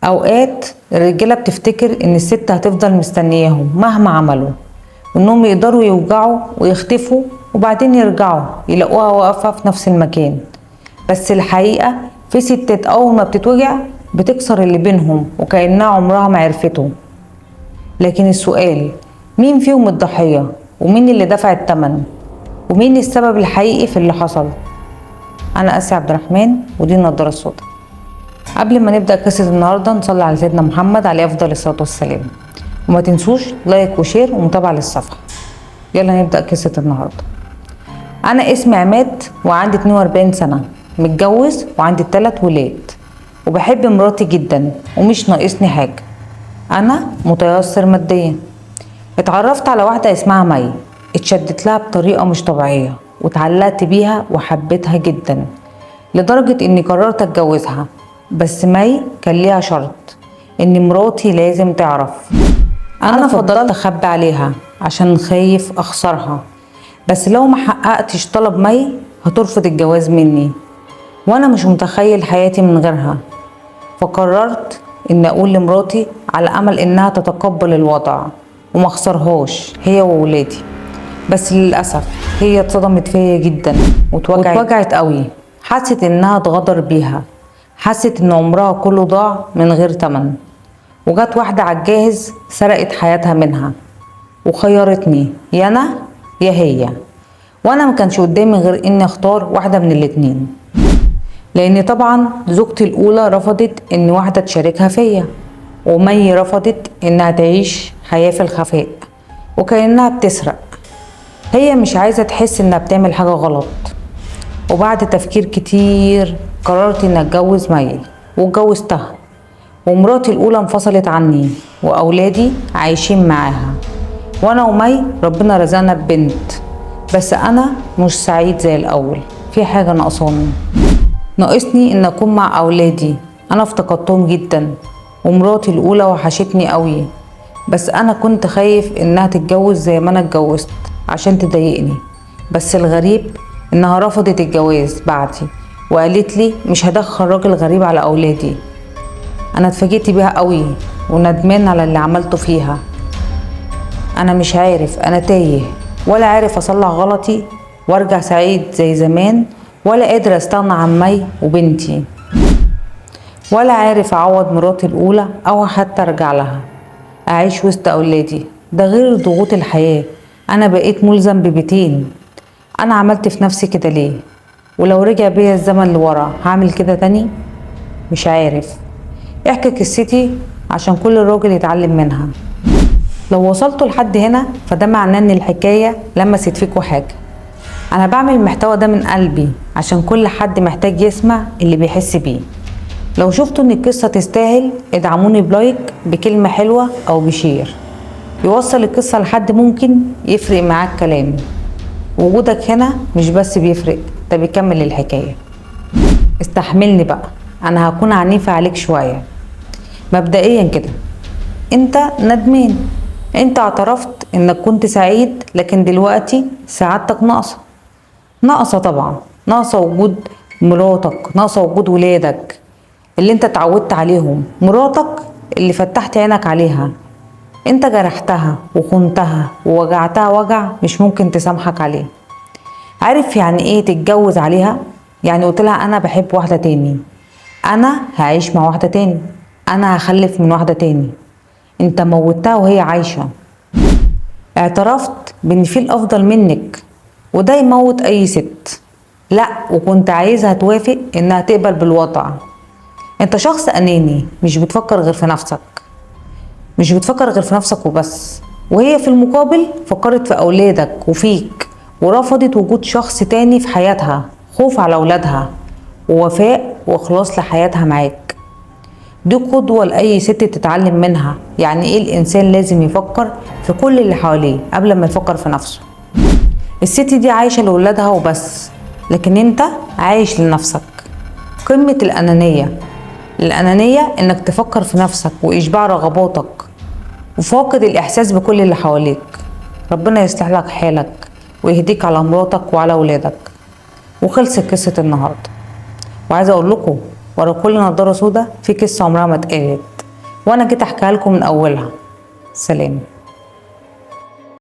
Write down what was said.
اوقات الرجاله بتفتكر ان الست هتفضل مستنياهم مهما عملوا، وانهم يقدروا يوجعوا ويختفوا وبعدين يرجعوا يلاقوها واقفه في نفس المكان. بس الحقيقه في ستات اول ما بتتوجع بتكسر اللي بينهم وكأنها عمرها ما عرفته. لكن السؤال، مين فيهم الضحيه ومين اللي دفع الثمن ومين السبب الحقيقي في اللي حصل؟ انا اسيا عبد الرحمن ودي النضاره السوداء. قبل ما نبدأ قصة النهاردة نصلي على سيدنا محمد عليه أفضل الصلاة والسلام، وما تنسوش لايك وشير ومتابعة للصفحة. يلا نبدأ قصة النهاردة. أنا اسمي عماد وعندي 42 سنة، متجوز وعندي 3 ولاد، وبحب مراتي جدا ومش ناقصني حاجة. أنا متيسر ماديا. اتعرفت على واحدة اسمها مي، اتشدت لها بطريقة مش طبيعية واتعلقت بيها وحبيتها جدا لدرجة اني قررت اتجوزها. بس مي كان ليها شرط، ان مراتي لازم تعرف. انا فضلت اخبي عليها عشان خايف اخسرها، بس لو ما حققتش طلب مي هترفض الجواز مني، وانا مش متخيل حياتي من غيرها. فقررت ان اقول لمراتي على امل انها تتقبل الوضع وما اخسرهاش هي وولادي. بس للاسف هي اتصدمت فيا جدا واتوجعت قوي، حست انها اتغدر بيها، حست ان عمرها كله ضاع من غير تمن. وجت واحدة عالجاهز سرقت حياتها منها وخيرتني، يا انا يا هي، وانا ما كانش قدامي غير اني اختار واحدة من الاتنين. لان طبعا زوجتي الاولى رفضت ان واحدة تشاركها فيا، ومي رفضت انها تعيش حياة في الخفاء وكأنها بتسرق. هي مش عايزة تحس انها بتعمل حاجة غلط. وبعد تفكير كتير قررت اني اتجوز مي واتجوزتها، ومراتي الاولى انفصلت عني واولادي عايشين معاها، وانا ومي ربنا رزقنا ببنت. بس انا مش سعيد زي الاول، في حاجه ناقصني ان اكون مع اولادي. انا افتقدتهم جدا، ومراتي الاولى وحشتني قوي، بس انا كنت خايف انها تتجوز زي ما انا اتجوزت عشان تضايقني. بس الغريب انها رفضت الجواز بعدي وقالت لي مش هدخل راجل غريب على اولادي. انا اتفاجئت بيها قوي وندمان على اللي عملته فيها. انا مش عارف، انا تايه، ولا عارف اصلح غلطي وارجع سعيد زي زمان، ولا قادر استغنى عن مي وبنتي، ولا عارف اعوض مراتي الاولى او حتى ارجع لها اعيش وسط اولادي. ده غير ضغوط الحياة، انا بقيت ملزم ببيتين. انا عملت في نفسي كده ليه؟ ولو رجع بيا الزمن لورا هعمل كده تاني؟ مش عارف. احكي قصتي عشان كل راجل يتعلم منها. لو وصلتوا لحد هنا فده معناه ان الحكاية لمست فيكوا حاجة. انا بعمل المحتوى ده من قلبي عشان كل حد محتاج يسمع اللي بيحس بيه. لو شفتوا ان القصة تستاهل ادعموني بلايك، بكلمة حلوة او بشير يوصل القصة لحد ممكن يفرق معاك كلامي. وجودك هنا مش بس بيفرق، ده بيكمل الحكاية. استحملني بقى، انا هكون عنيفة عليك شوية. مبدئيا كده، انت ندمان، انت اعترفت انك كنت سعيد، لكن دلوقتي سعادتك ناقصة طبعا، ناقصة وجود مراتك، ناقصة وجود ولادك اللي انت اتعودت عليهم، مراتك اللي فتحت عينك عليها. انت جرحتها وخنتها ووجعتها وجع مش ممكن تسامحك عليه. عارف يعني ايه تتجوز عليها؟ يعني قلت لها انا بحب واحدة تاني، انا هعيش مع واحدة تاني، انا هخلف من واحدة تاني. انت موتها وهي عايشة. اعترفت بان في الافضل منك، وده يموت اي ست. لا، وكنت عايزها توافق انها تقبل بالوضع. انت شخص اناني، مش بتفكر غير في نفسك وبس. وهي في المقابل فكرت في اولادك وفيك، ورفضت وجود شخص تاني في حياتها، خوف على اولادها ووفاء واخلاص لحياتها معاك. دي قدوة لأي ست تتعلم منها يعني ايه الانسان لازم يفكر في كل اللي حواليه قبل ما يفكر في نفسه. الست دي عايشة لأولادها وبس، لكن انت عايش لنفسك. قمة الأنانية انك تفكر في نفسك وإشباع رغباتك، وفاقد الإحساس بكل اللي حواليك. ربنا يصلح لك حالك ويهديك على مراتك وعلى ولادك. وخلصت قصة النهاردة. وعايزة أقول لكم ورا كل نضارة سودا في قصة عمرها ما اتقالت. وانا جيت احكيها لكم من اولها. سلام.